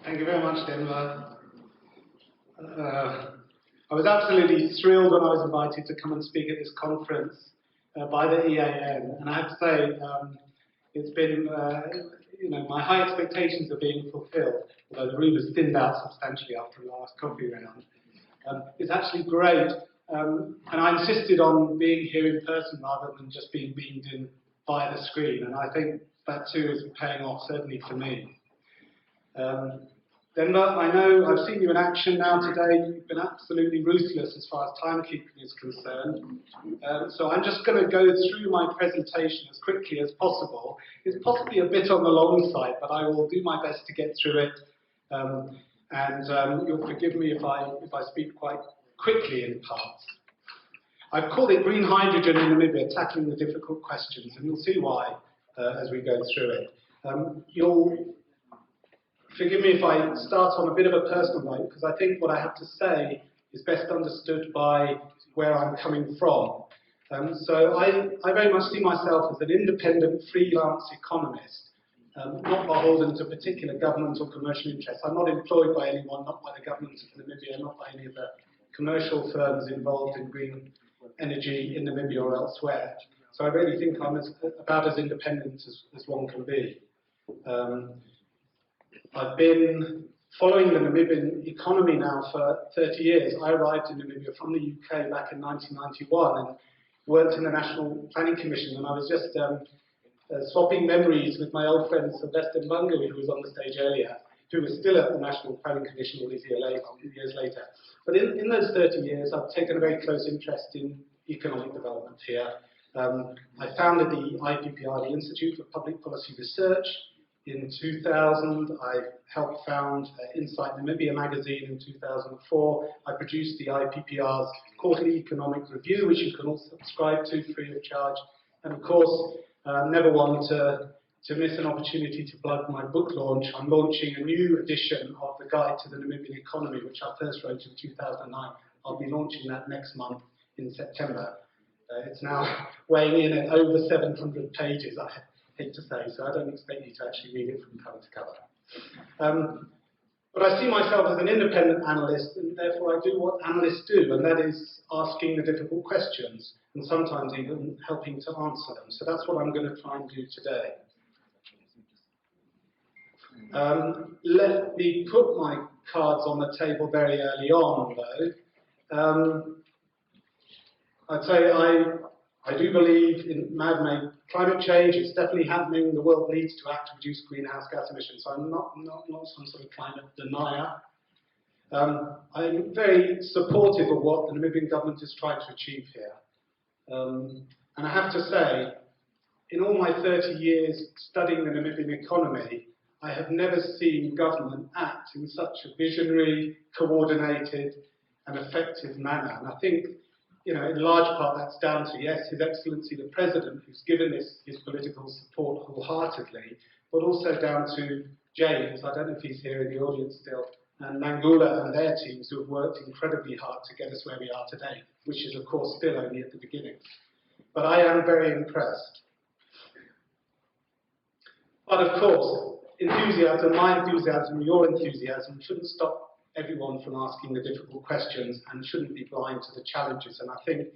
Thank you very much, Denver. I was absolutely thrilled when I was invited to come and speak at this conference by the EAN, and I have to say it's been, my high expectations are being fulfilled, although the room has thinned out substantially after the last coffee round. It's actually great, and I insisted on being here in person rather than just being beamed in via the screen, and I think that too is paying off, certainly for me. Denver, I know I've seen you in action now today. You've been absolutely ruthless as far as timekeeping is concerned. So I'm just going to go through my presentation as quickly as possible. It's possibly a bit on the long side, but I will do my best to get through it. You'll forgive me if I speak quite quickly in parts. I've called it Green Hydrogen in Namibia, Tackling the Difficult Questions, and you'll see why as we go through it. You'll forgive me if I start on a bit of a personal note, because I think what I have to say is best understood by where I'm coming from. So I very much see myself as an independent freelance economist, not beholden to particular government or commercial interests. I'm not employed by anyone, not by the government of Namibia, not by any of the commercial firms involved in green energy in Namibia or elsewhere. So I really think I'm about as independent as one can be. I've been following the Namibian economy now for 30 years. I arrived in Namibia from the UK back in 1991 and worked in the National Planning Commission, and I was just swapping memories with my old friend Sylvester Mbangui, who was on the stage earlier, who was still at the National Planning Commission all these years later. But in those 30 years, I've taken a very close interest in economic development here. I founded the IPPR, the Institute for Public Policy Research. In 2000, I helped found Insight Namibia magazine. In 2004, I produced the IPPR's Quarterly Economic Review, which you can all subscribe to free of charge. And of course, never one to miss an opportunity to plug my book launch. I'm launching a new edition of the Guide to the Namibian Economy, which I first wrote in 2009. I'll be launching that next month in September. It's now weighing in at over 700 pages. I hate to say, so I don't expect you to actually read it from cover to cover. But I see myself as an independent analyst, and therefore I do what analysts do, and that is asking the difficult questions, and sometimes even helping to answer them. So that's what I'm going to try and do today. Let me put my cards on the table very early on, though. I'd say I do believe in man-made climate change. It's definitely happening. The world needs to act to reduce greenhouse gas emissions. So I'm not some sort of climate denier. I'm very supportive of what the Namibian government is trying to achieve here. And I have to say, in all my 30 years studying the Namibian economy, I have never seen government act in such a visionary, coordinated, and effective manner. And I think, in large part that's down to, yes, His Excellency the President, who's given this his political support wholeheartedly, but also down to James, I don't know if he's here in the audience still, and Mangula and their teams who have worked incredibly hard to get us where we are today, which is, of course, still only at the beginning. But I am very impressed. But, of course, enthusiasm, my enthusiasm, your enthusiasm shouldn't stop everyone from asking the difficult questions and shouldn't be blind to the challenges. And I think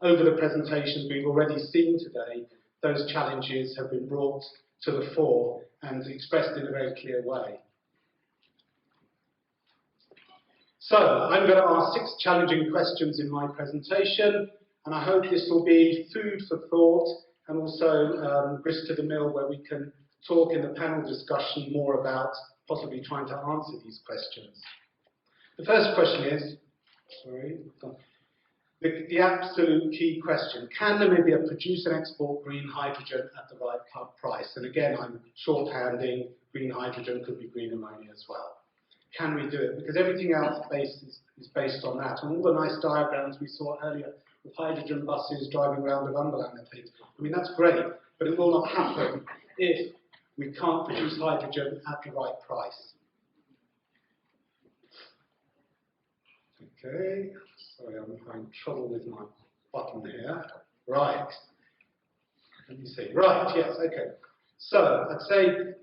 over the presentations we've already seen today, those challenges have been brought to the fore and expressed in a very clear way. So I'm going to ask 6 challenging questions in my presentation, and I hope this will be food for thought and also grist to the mill, where we can talk in the panel discussion more about possibly trying to answer these questions. The first question is, the absolute key question: can Namibia produce and export green hydrogen at the right price? And again, I'm shorthanding, green hydrogen could be green ammonia as well. Can we do it? Because everything else is based on that. And all the nice diagrams we saw earlier with hydrogen buses driving around the Wonderland and things, I mean, that's great, but it will not happen if we can't produce hydrogen at the right price. Okay, sorry, I'm having trouble with my button here. Right, let me see. Right, yes, okay. So I'd say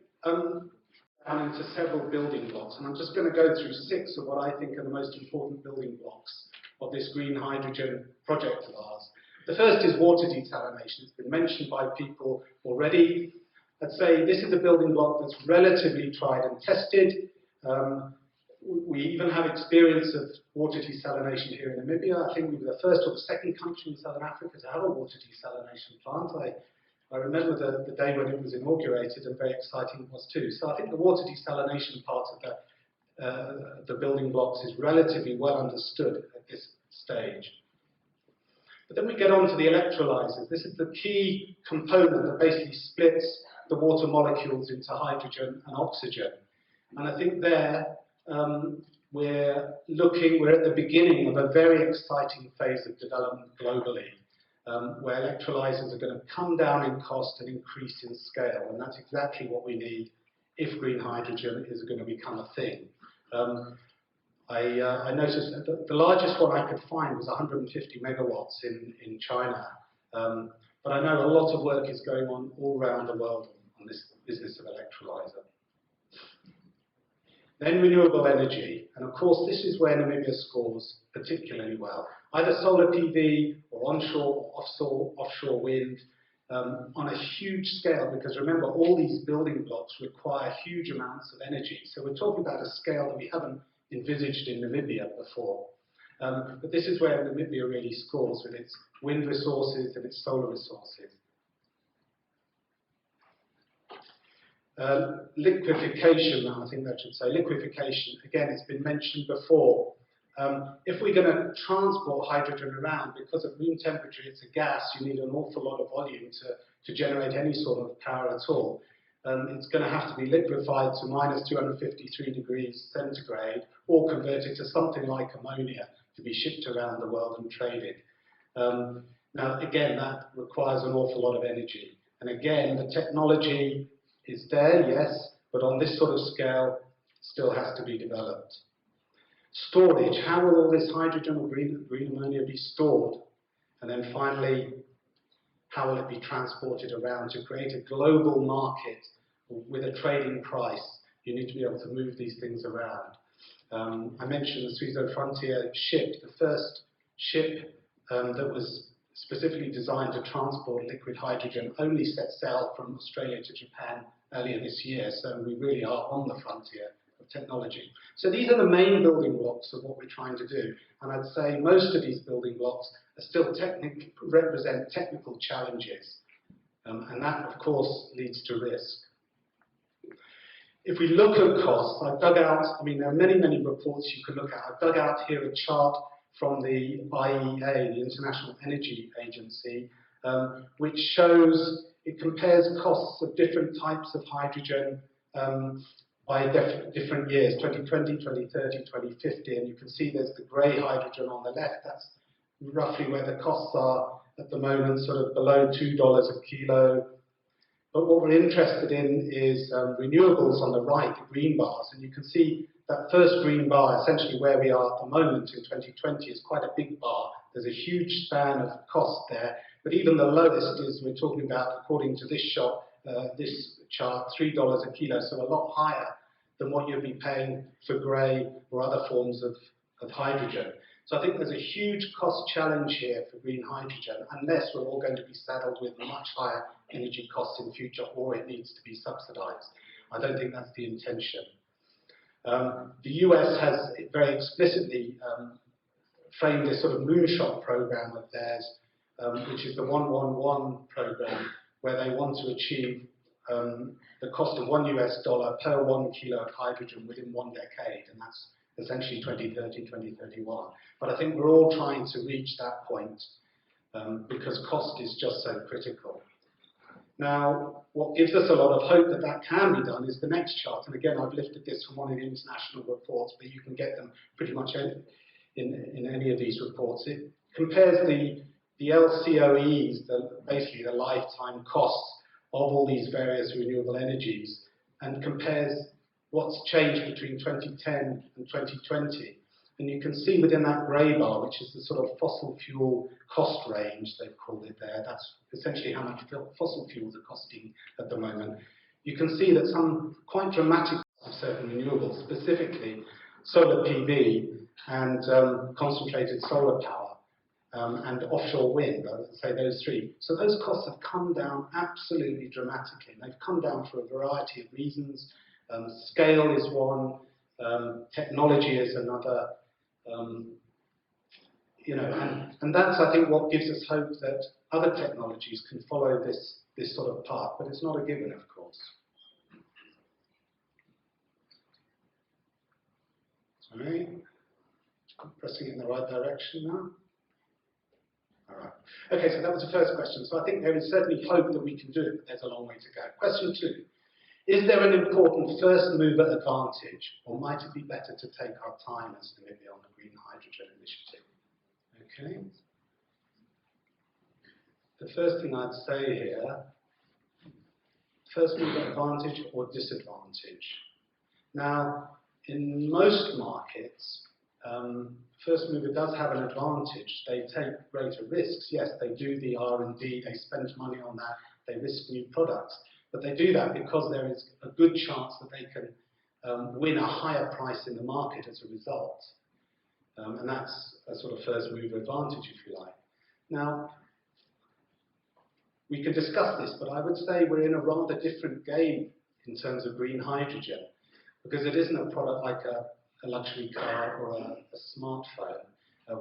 down into several building blocks, and I'm just going to go through 6 of what I think are the most important building blocks of this green hydrogen project of ours. The first is water desalination. It's been mentioned by people already. I'd say this is a building block that's relatively tried and tested. We even have experience of water desalination here in Namibia. I think we were the first or the second country in Southern Africa to have a water desalination plant. I remember the day when it was inaugurated, and very exciting it was too. So I think the water desalination part of the building blocks is relatively well understood at this stage. But then we get on to the electrolyzers. This is the key component that basically splits the water molecules into hydrogen and oxygen. And I think there we're at the beginning of a very exciting phase of development globally, where electrolyzers are going to come down in cost and increase in scale. And that's exactly what we need if green hydrogen is going to become a thing. I noticed that the largest one I could find was 150 megawatts in China. But I know a lot of work is going on all around the world on this business of electrolyzer. Then renewable energy, and of course this is where Namibia scores particularly well. Either solar PV or onshore or offshore wind on a huge scale, because remember all these building blocks require huge amounts of energy. So we're talking about a scale that we haven't envisaged in Namibia before. But this is where Namibia really scores with its wind resources and its solar resources. Liquefaction, I think that should say, liquefaction, again, it's been mentioned before. If we're going to transport hydrogen around, because at room temperature it's a gas, you need an awful lot of volume to generate any sort of power at all. It's going to have to be liquefied to minus 253 degrees centigrade, or converted to something like ammonia to be shipped around the world and traded. Now, again, that requires an awful lot of energy. And again, the technology is there, yes, but on this sort of scale, still has to be developed. Storage, how will all this hydrogen or green ammonia be stored? And then finally, how will it be transported around to create a global market with a trading price? You need to be able to move these things around. I mentioned the Suizo Frontier ship, the first ship that was specifically designed to transport liquid hydrogen, only set sail from Australia to Japan earlier this year, so we really are on the frontier of technology. So these are the main building blocks of what we're trying to do, and I'd say most of these building blocks are still represent technical challenges, and that of course leads to risk. If we look at costs, I've dug out, I mean there are many reports you can look at. I've dug out here a chart from the IEA, the International Energy Agency, which shows, it compares costs of different types of hydrogen by different years, 2020, 2030, 2050, and you can see there's the grey hydrogen on the left. That's roughly where the costs are at the moment, sort of below $2 a kilo. But what we're interested in is renewables on the right, the green bars, and you can see that first green bar, essentially where we are at the moment in 2020, is quite a big bar. There's a huge span of cost there, but even the lowest is, we're talking about, according to this chart, $3 a kilo, so a lot higher than what you'd be paying for grey or other forms of hydrogen. So I think there's a huge cost challenge here for green hydrogen, unless we're all going to be saddled with much higher energy costs in future, or it needs to be subsidized. I don't think that's the intention. The US has very explicitly framed this sort of moonshot program of theirs, which is the 111 program, where they want to achieve the cost of $1 per 1 kilo of hydrogen within 1 decade, and that's essentially 2030, 2031. But I think we're all trying to reach that point because cost is just so critical. Now, what gives us a lot of hope that that can be done is the next chart. And again, I've lifted this from one of the international reports, but you can get them pretty much in any of these reports. It compares the LCOEs, basically the lifetime costs of all these various renewable energies, and compares what's changed between 2010 and 2020. And you can see within that grey bar, which is the sort of fossil fuel cost range, they've called it there, that's essentially how much fossil fuels are costing at the moment. You can see that some quite dramatic of certain renewables, specifically solar PV and concentrated solar power and offshore wind. I would say those three. So those costs have come down absolutely dramatically. And they've come down for a variety of reasons. Scale is one, technology is another. And that's, I think, what gives us hope that other technologies can follow this sort of path, but it's not a given, of course. Sorry, pressing in the right direction now. All right. Okay, so that was the first question. So I think there is certainly hope that we can do it, but there's a long way to go. Question 2. Is there an important first mover advantage, or might it be better to take our time as Namibia on the green hydrogen initiative? Okay. The first thing I'd say here, first mover advantage or disadvantage. Now, in most markets, first mover does have an advantage. They take greater risks. Yes, they do the R&D, they spend money on that, they risk new products. But they do that because there is a good chance that they can win a higher price in the market as a result. And that's a sort of first mover advantage, if you like. Now, we can discuss this, but I would say we're in a rather different game in terms of green hydrogen, because it isn't a product like a luxury car or a smartphone,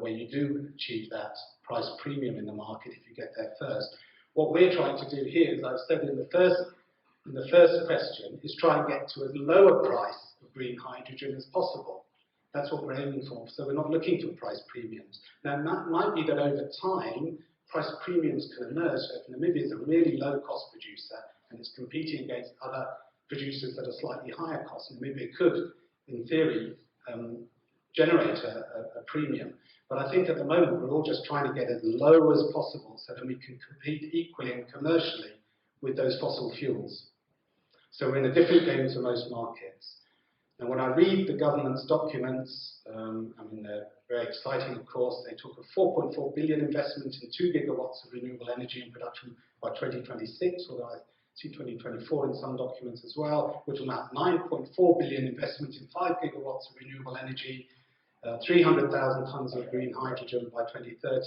where you do achieve that price premium in the market if you get there first. What we're trying to do here, as I've said in the first question, is try and get to as low a price of green hydrogen as possible. That's what we're aiming for. So we're not looking for price premiums. Now, it might be that over time, price premiums can emerge. So if Namibia is a really low-cost producer and it's competing against other producers that are slightly higher cost, Namibia could, in theory, generate a premium. But I think at the moment, we're all just trying to get as low as possible so that we can compete equally and commercially with those fossil fuels. So we're in a different game to most markets. And when I read the government's documents, they're very exciting, of course. They took a 4.4 billion investment in 2 gigawatts of renewable energy in production by 2026, although I see 2024 in some documents as well, which will amount 9.4 billion investment in 5 gigawatts of renewable energy, 300,000 tons of green hydrogen by 2030.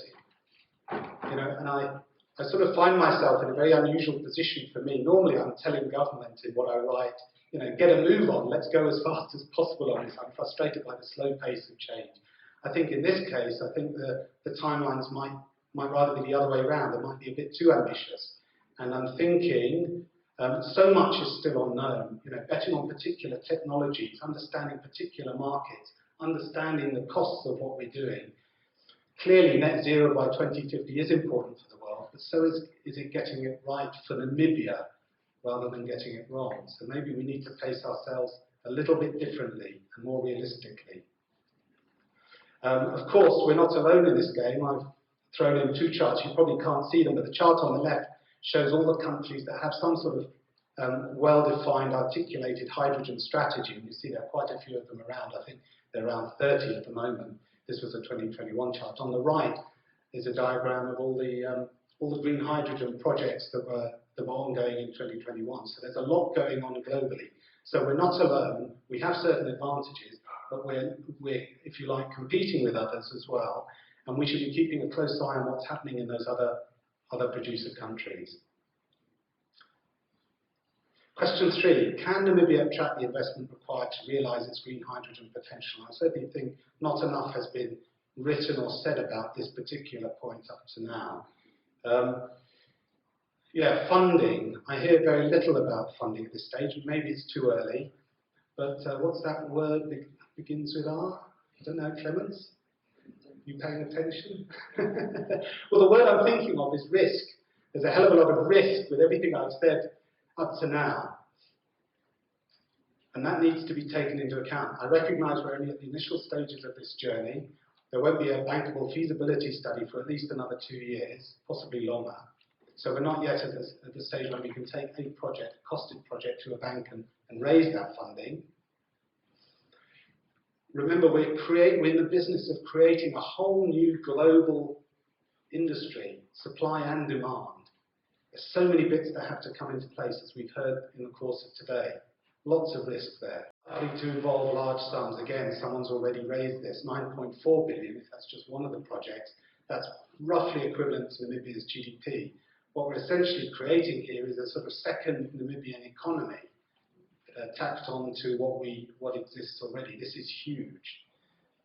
And I sort of find myself in a very unusual position for me. Normally, I'm telling government in what I write, get a move on, let's go as fast as possible on this. I'm frustrated by the slow pace of change. I think in this case, I think the timelines might rather be the other way around. They might be a bit too ambitious. And I'm thinking, so much is still unknown. Betting on particular technologies, understanding particular markets, understanding the costs of what we're doing. Clearly, net zero by 2050 is important for the world, but so is it getting it right for Namibia rather than getting it wrong. So maybe we need to pace ourselves a little bit differently and more realistically. Of course, we're not alone in this game. I've thrown in 2 charts. You probably can't see them, but the chart on the left shows all the countries that have some sort of well-defined, articulated hydrogen strategy. And you see there are quite a few of them around. I think they're around 30 at the moment. This was a 2021 chart. On the right is a diagram of all the green hydrogen projects that were ongoing in 2021. So there's a lot going on globally. So we're not alone. We have certain advantages, but we're, if you like, competing with others as well. And we should be keeping a close eye on what's happening in those other producer countries. Question 3, can Namibia attract the investment required to realise its green hydrogen potential? I certainly think not enough has been written or said about this particular point up to now. Funding. I hear very little about funding at this stage. Maybe it's too early, but what's that word that begins with R? I don't know, Clemens? You paying attention? Well, the word I'm thinking of is risk. There's a hell of a lot of risk with everything I've said up to now. And that needs to be taken into account. I recognise we're only at the initial stages of this journey. There won't be a bankable feasibility study for at least another 2 years, possibly longer. So we're not yet at the stage when we can take a project, a costed project, to a bank and raise that funding. Remember, we're in the business of creating a whole new global industry, supply and demand. There's so many bits that have to come into place, as we've heard in the course of today. Lots of risk there. Likely to involve large sums. Again, someone's already raised this, 9.4 billion, if that's just one of the projects. That's roughly equivalent to Namibia's GDP. What we're essentially creating here is a sort of second Namibian economy tacked on to what exists already. This is huge.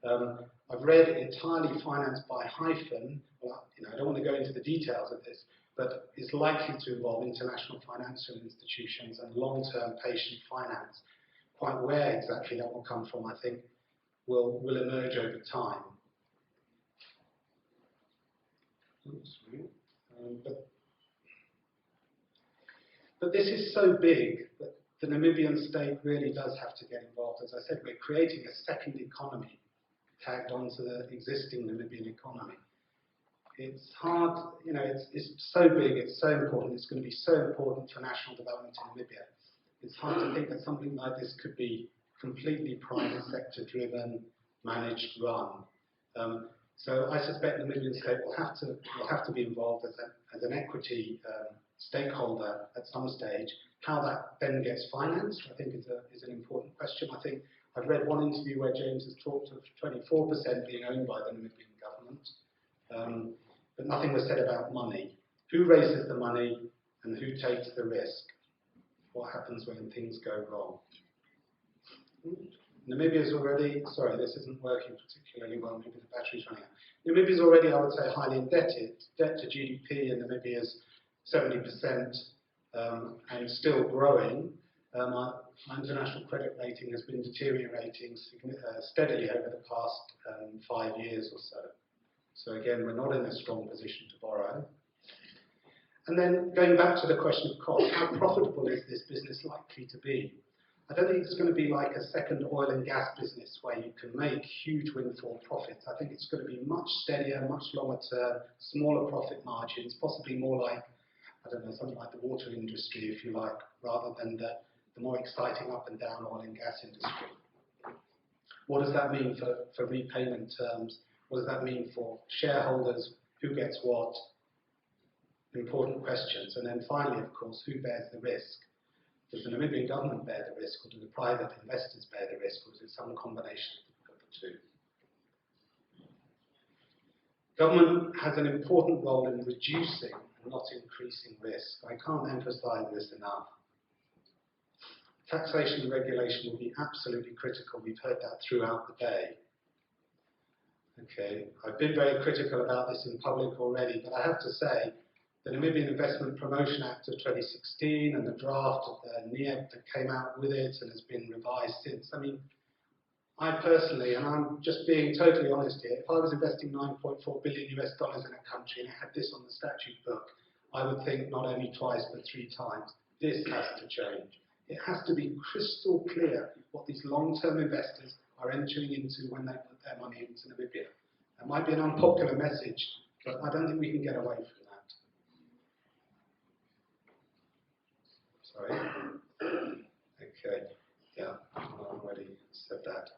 I've read entirely financed by Hyphen. Well, I don't want to go into the details of this, but it's likely to involve international financial institutions and long-term patient finance. Quite where exactly that will come from, I think, will emerge over time. But this is so big that the Namibian state really does have to get involved. As I said, we're creating a second economy tagged onto the existing Namibian economy. It's hard, it's so big, it's so important, it's going to be so important for national development in Namibia. It's hard to think that something like this could be completely private sector driven, managed, run. So I suspect the Namibian state will have to be involved as an equity stakeholder at some stage. How that then gets financed, I think, is an important question. I think I've read one interview where James has talked of 24% being owned by the Namibian government, but nothing was said about money. Who raises the money and who takes the risk? What happens when things go wrong? Namibia's already, sorry, this isn't working particularly well, maybe the battery's running out. Namibia's already, I would say, highly indebted. Debt to GDP in Namibia is 70% and still growing. My international credit rating has been deteriorating steadily over the past 5 years or so. So again, we're not in a strong position to borrow. And then going back to the question of cost, how profitable is this business likely to be? I don't think it's going to be like a second oil and gas business where you can make huge windfall profits. I think it's going to be much steadier, much longer term, smaller profit margins, possibly more like, I don't know, something like the water industry, if you like, rather than the more exciting up and down oil and gas industry. What does that mean for repayment terms? What does that mean for shareholders? Who gets what? Important questions. And then finally, of course, who bears the risk? Does the Namibian government bear the risk, or do the private investors bear the risk, or is it some combination of the two? Government has an important role in reducing and not increasing risk. I can't emphasize this enough. Taxation and regulation will be absolutely critical. We've heard that throughout the day. Okay, I've been very critical about this in public already, but I have to say, the Namibian Investment Promotion Act of 2016 and the draft of the NIEP that came out with it and has been revised since. I mean, I personally, and I'm just being totally honest here, if I was investing $9.4 billion US in a country and it had this on the statute book, I would think not only twice but 3 times. This has to change. It has to be crystal clear what these long-term investors are entering into when they put their money into Namibia. That might be an unpopular message, but I don't think we can get away from that. Sorry. Okay. Yeah, I've already said that.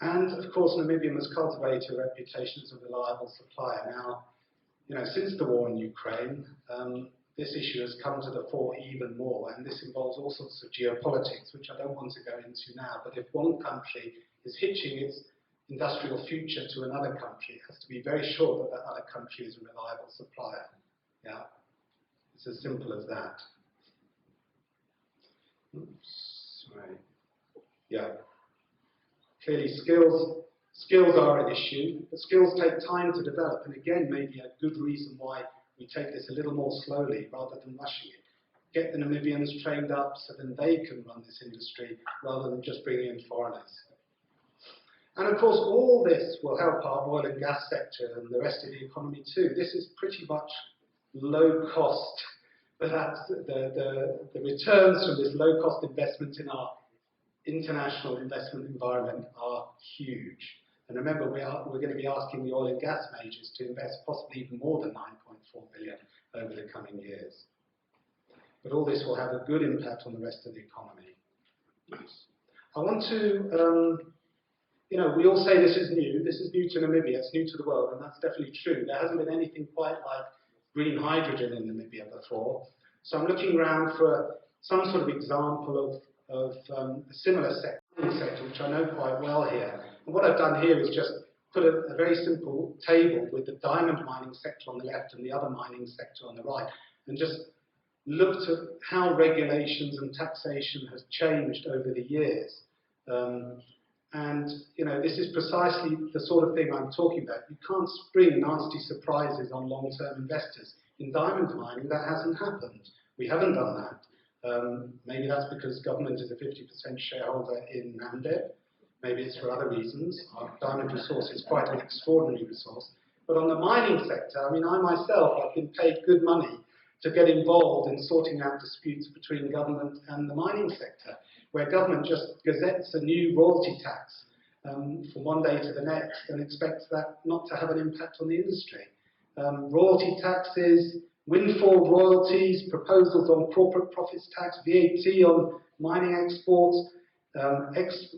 And of course, Namibia must cultivate a reputation as a reliable supplier. Now, since the war in Ukraine, this issue has come to the fore even more, and this involves all sorts of geopolitics, which I don't want to go into now. But if one country is hitching its industrial future to another country, it has to be very sure that that other country is a reliable supplier. Yeah, it's as simple as that. Oops, right. Yeah. Clearly, skills are an issue, but skills take time to develop, and again, maybe a good reason why we take this a little more slowly rather than rushing it. Get the Namibians trained up so then they can run this industry rather than just bringing in foreigners. And of course, all this will help our oil and gas sector and the rest of the economy too. This is pretty much low cost. Perhaps the returns from this low-cost investment in our international investment environment are huge. And remember, we're going to be asking the oil and gas majors to invest possibly even more than 9.4 billion over the coming years. But all this will have a good impact on the rest of the economy. I want to, we all say this is new. This is new to Namibia. It's new to the world, and that's definitely true. There hasn't been anything quite like green hydrogen in Namibia before. So I'm looking around for some sort of example a similar sector, which I know quite well here. And what I've done here is just put a very simple table with the diamond mining sector on the left and the other mining sector on the right, and just looked at how regulations and taxation has changed over the years. And this is precisely the sort of thing I'm talking about. You can't spring nasty surprises on long-term investors. In diamond mining, that hasn't happened. We haven't done that. Maybe that's because government is a 50% shareholder in Namibia. Maybe it's for other reasons. Our diamond resource is quite an extraordinary resource. But on the mining sector, I myself, I've been paid good money to get involved in sorting out disputes between government and the mining sector, where government just gazettes a new royalty tax from one day to the next and expects that not to have an impact on the industry. Royalty taxes, windfall royalties, proposals on corporate profits tax, VAT on mining exports,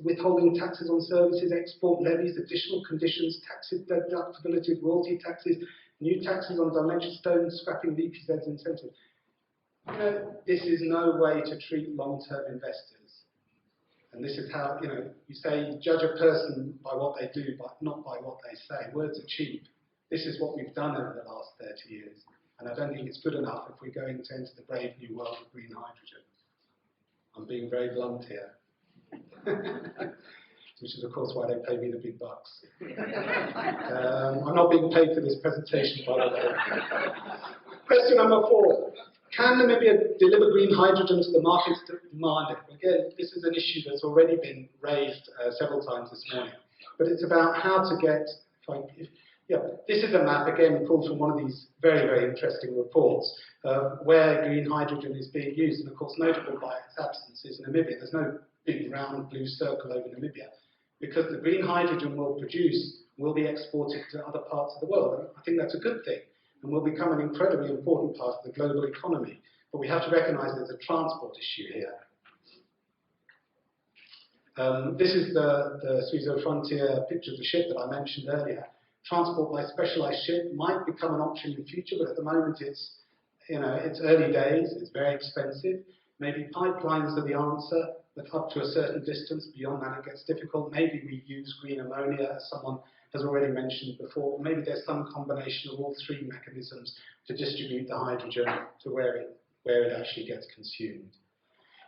withholding taxes on services, export levies, additional conditions, taxes, deductibility of royalty taxes, new taxes on dimension stones, scrapping VPZ's incentives. This is no way to treat long-term investors. And this is how, you say judge a person by what they do, but not by what they say. Words are cheap. This is what we've done over the last 30 years. And I don't think it's good enough if we're going to enter the brave new world of green hydrogen. I'm being very blunt here. Which is, of course, why they pay me the big bucks. I'm not being paid for this presentation, by the way. Question number 4. Can Namibia deliver green hydrogen to the markets that demand it? Again, this is an issue that's already been raised several times this morning. But it's about how to get... this is a map, again, pulled from one of these very, very interesting reports, where green hydrogen is being used. And, of course, notable by its absence is Namibia. There's no big round blue circle over Namibia, because the green hydrogen we'll produce will be exported to other parts of the world. And I think that's a good thing, and will become an incredibly important part of the global economy. But we have to recognize there's a transport issue here. This is the Suizo Frontier picture of the ship that I mentioned earlier. Transport by specialized ship might become an option in the future, but at the moment it's early days, it's very expensive. Maybe pipelines are the answer, but up to a certain distance. Beyond that, it gets difficult. Maybe we use green ammonia, as someone has already mentioned before. Maybe there's some combination of all three mechanisms to distribute the hydrogen to where it actually gets consumed.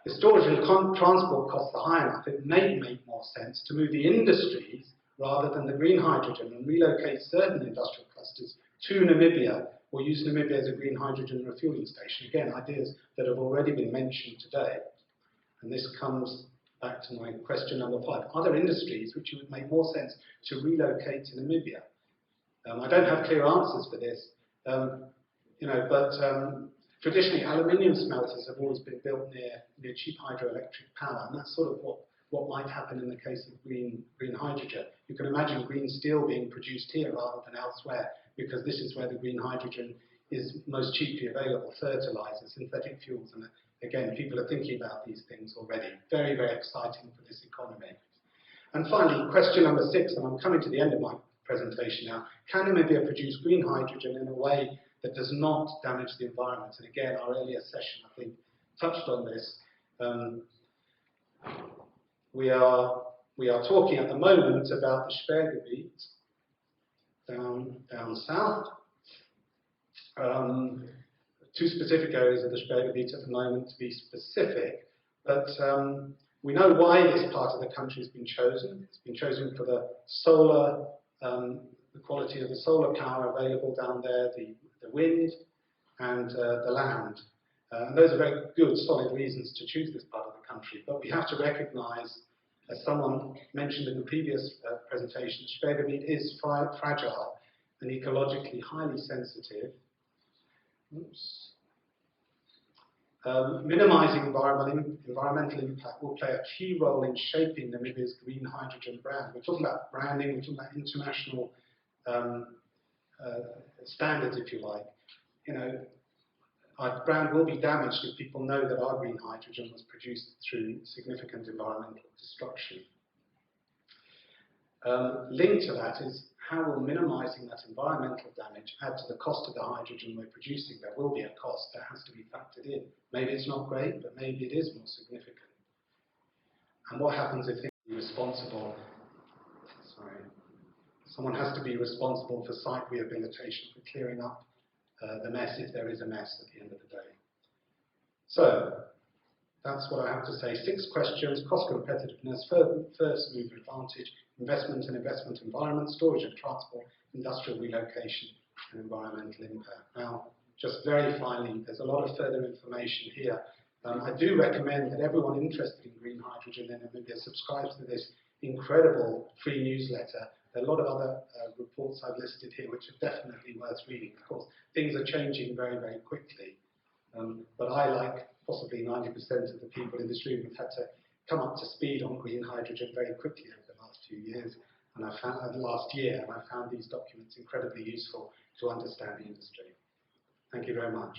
If storage and transport costs are high enough, it may make more sense to move the industries rather than the green hydrogen and relocate certain industrial clusters to Namibia, or use Namibia as a green hydrogen refueling station. Again, ideas that have already been mentioned today. And this comes back to my question number 5. Are there industries which it would make more sense to relocate to Namibia? I don't have clear answers for this, but traditionally aluminium smelters have always been built near cheap hydroelectric power, and that's sort of what might happen in the case of green hydrogen. You can imagine green steel being produced here rather than elsewhere, because this is where the green hydrogen is most cheaply available. Fertilizer, synthetic fuels, and again, people are thinking about these things already. Very, very exciting for this economy. And finally, question number 6, and I'm coming to the end of my presentation now. Can Namibia produce green hydrogen in a way that does not damage the environment? And again, our earlier session, I think, touched on this. We are talking at the moment about the Sherbourne down south. 2 specific areas of the Sherbourne at the moment, to be specific, but we know why this part of the country has been chosen. It's been chosen for the solar, the quality of the solar power available down there, the wind, and the land. And those are very good, solid reasons to choose this part of the country. But we have to recognize, as someone mentioned in the previous presentation, Sherbourne is fragile and ecologically highly sensitive. Minimizing environmental impact will play a key role in shaping Namibia's green hydrogen brand. We're talking about branding, we're talking about international standards, if you like. Our brand will be damaged if people know that our green hydrogen was produced through significant environmental destruction. Linked to that is how will minimizing that environmental damage add to the cost of the hydrogen we're producing? There will be a cost that has to be factored in. Maybe it's not great, but maybe it is more significant. And what happens if things are responsible? Sorry. Someone has to be responsible for site rehabilitation, for clearing up the mess, if there is a mess at the end of the day. So, that's what I have to say. 6 questions: cost competitiveness, first mover advantage, investment and investment environment, storage and transport, industrial relocation, and environmental impact. Now, just very finally, there's a lot of further information here. I do recommend that everyone interested in green hydrogen in Namibia subscribes to this incredible free newsletter. There are a lot of other reports I've listed here which are definitely worth reading. Of course, things are changing very, very quickly. But I, like possibly 90% of the people in this room, have had to come up to speed on green hydrogen very quickly over the last few years, and I found last year, and I found these documents incredibly useful to understand the industry. Thank you very much.